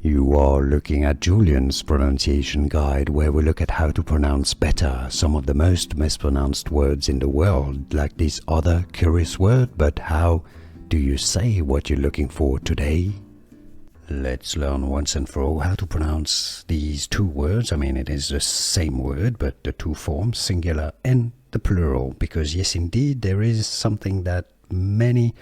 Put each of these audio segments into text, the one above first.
You are looking at Julian's pronunciation guide, where we look at how to pronounce better some of the most mispronounced words in the world, like this other curious word. But how do you say what you're looking for today? Let's learn once and for all how to pronounce these two words. I mean, it is the same word, but the two forms, singular and the plural, because yes, indeed, there is something that many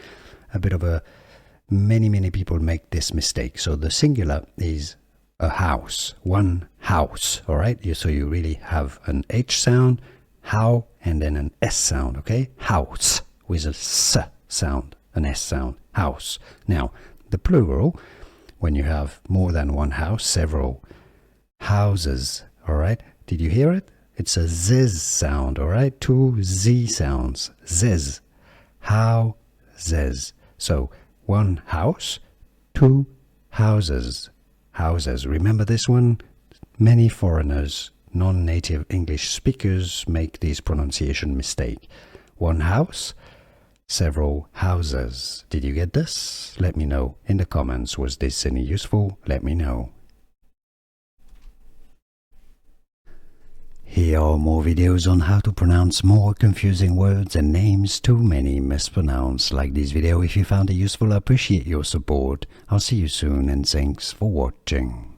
people make this mistake. So the singular is a house, one house, all right? So you really have an H sound, how, and then an S sound, okay? House with a S sound, an S sound, house. Now, the plural, when you have more than one house, several houses, all right? Did you hear it? It's a Z sound, all right? Two Z sounds, Z, houses. So one house, two houses, houses. Remember this one? Many foreigners, non-native English speakers make this pronunciation mistake. One house, several houses. Did you get this? Let me know in the comments. Was this any useful? Let me know. Here are more videos on how to pronounce more confusing words and names too many mispronounced. Like this video if you found it useful. I appreciate your support. I'll see you soon and thanks for watching.